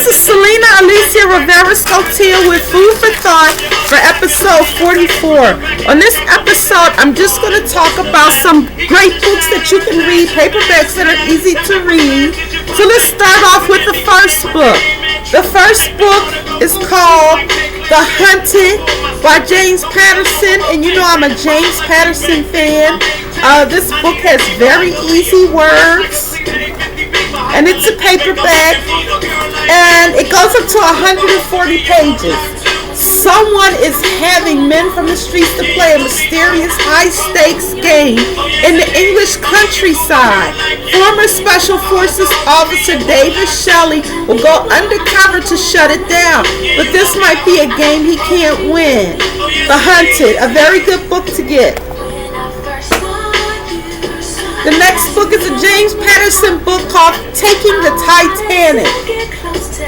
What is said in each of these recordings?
This is Selena Elissia Rivera Sculptia with Food for Thought for episode 44. On this episode, I'm just going to talk about some great books that you can read, paperbacks that are easy to read. So let's start off with the first book. The first book is called The Hunted by James Patterson, and you know I'm a James Patterson fan. This book has very easy words, and it's a paperback, and it goes up to 140 pages. Someone is having men from the streets to play a mysterious high-stakes game in the English countryside. Former Special Forces Officer David Shelley will go undercover to shut it down, but this might be a game he can't win. The Hunted, a very good book to get. The next book is a James Patterson book called Taking the Titanic.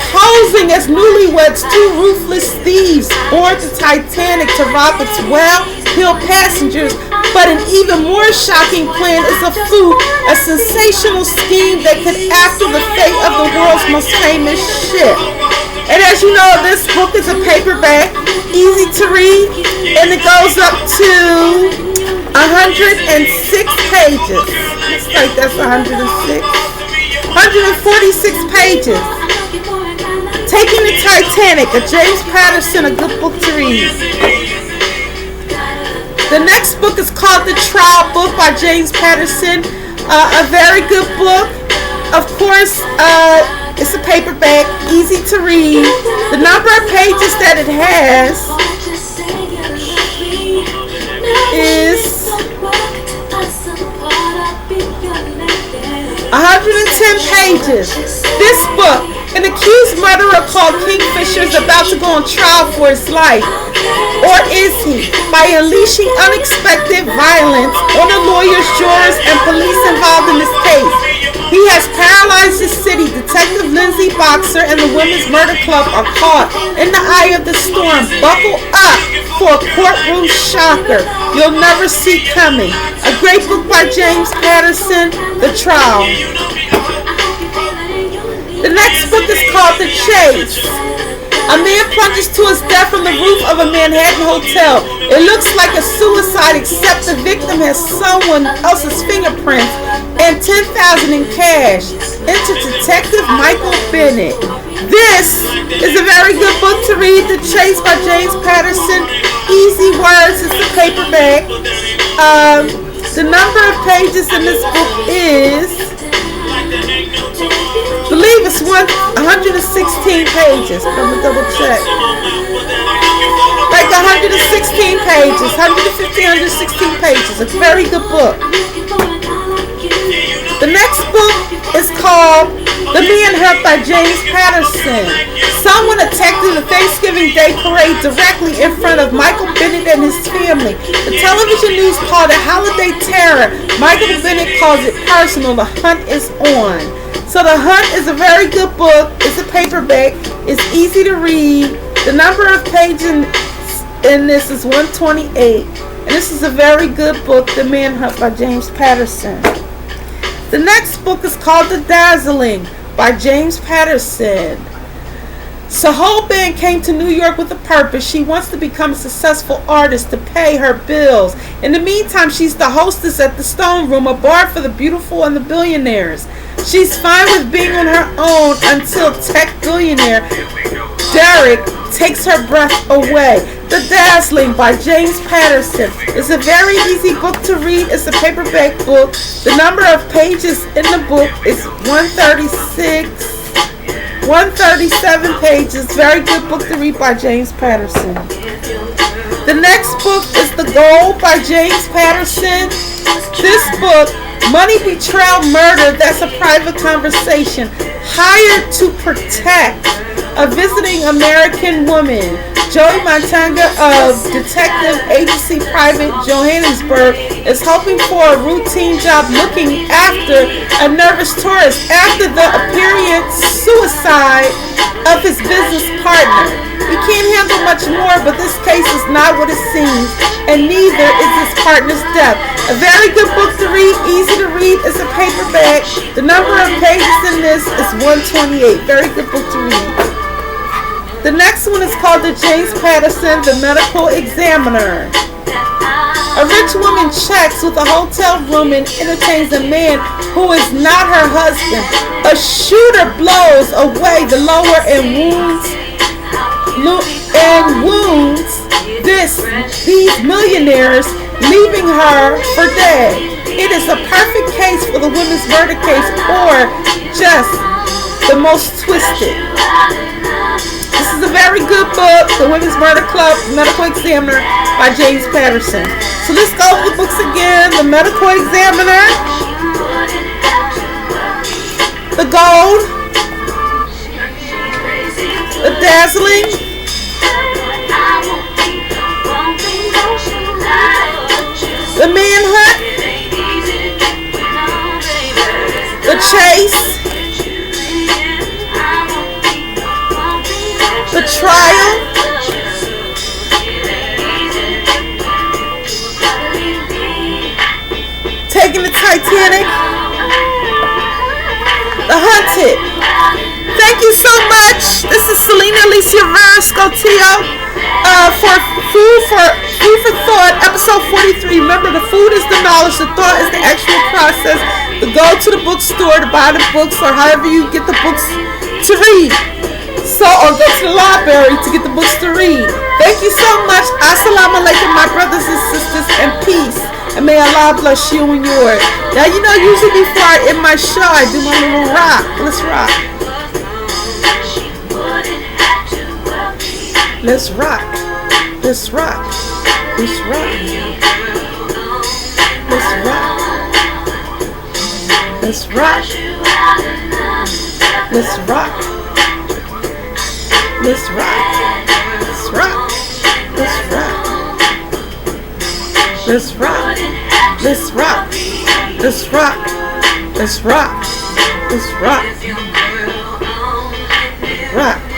Posing as newlyweds, two ruthless thieves board the Titanic to rob its well-heeled passengers, but an even more shocking plan is afoot, a sensational scheme that could alter the fate of the world's most famous ship. And as you know, this book is a paperback, easy to read, and it goes up to 106 pages. Looks like that's 106. 146 pages. Taking the Titanic, a James Patterson, a good book to read. The next book is called The Trial Book by James Patterson, a very good book. Of course, it's a paperback, easy to read. The number of pages that it has is 110 pages. This book, an accused murderer called Kingfisher is about to go on trial for his life. Or is he? By unleashing unexpected violence on the lawyers, jurors, and police involved in this case. He has paralyzed the city. Detective Lindsay Boxer and the Women's Murder Club are caught in the eye of the storm. Buckle up for a courtroom shocker you'll never see coming. A great book by James Patterson, The Trial. The next book is called The Chase. A man plunges to his death from the roof of a Manhattan hotel. It looks like a suicide, except the victim has someone else's fingerprints and $10,000 in cash. Enter Detective Michael Bennett. This is a very good book to read. The Chase by James Patterson. Easy words. It's a paperback. The number of pages in this book is, I believe it's 116 pages. I'm going to double check. Like 116 pages. 116 pages. A very good book. The next book is called The Manhunt by James Patterson. Someone attacked in the Thanksgiving Day parade directly in front of Michael Bennett and his family. The television news called it holiday terror. Michael Bennett calls it personal. The hunt is on. So The Hunt is a very good book. It's a paperback. It's easy to read. The number of pages in this is 128. And this is a very good book, The Manhunt by James Patterson. The next book is called The Dazzling by James Patterson. Sahol Band came to New York with a purpose. She wants to become a successful artist to pay her bills. In the meantime, she's the hostess at the Stone Room, a bar for the beautiful and the billionaires. She's fine with being on her own until tech billionaire Derek takes her breath away. The Dazzling by James Patterson is a very easy book to read. It's a paperback book. The number of pages in the book is 137 pages. Very good book to read by James Patterson. The next book is The Goal by James Patterson. This book, Money, Betrayal, Murder, that's a private conversation. Hired to protect a visiting American woman. Joey Montanga of Detective Agency Private Johannesburg is hoping for a routine job looking after a nervous tourist after the apparent suicide of his business partner. He can't handle much more, but this case is not what it seems, and neither is his partner's death. A very good book to read, easy to read. It's a paperback. The number of pages in this is 128. Very good book to read. The next one is called the James Patterson, the Medical Examiner. A rich woman checks with a hotel room and entertains a man who is not her husband. A shooter blows away the lower and wounds these millionaires, leaving her for dead. It is a perfect case for the women's murder case, or just the most twisted. This is a very good book, The Women's Murder Club, Medical Examiner by James Patterson. So let's go over the books again. The Medical Examiner, The Gold, The Dazzling, The Manhunt, The Chase, The Trial, Taking the Titanic, The Hunted. Thank you so much. This is Selena Elissia Rivera for Food for Thought, episode 43. Remember, the food is the knowledge, the thought is the actual process. To go to the bookstore to buy the books, or however you get the books to read. So, or go to the library to get the books to read. Thank you so much. Assalamu alaikum, my brothers and sisters, and peace. And may Allah bless you and yours. Now, you know, usually before I end my show, I do my little rock. Let's rock. Let's rock. Let's rock. Let's rock. Let's rock. Let's rock. Let's rock. Let's rock. Let's rock. Let's rock. Let's rock. Let's rock. Let's rock. Let's rock. Let's rock. Rock.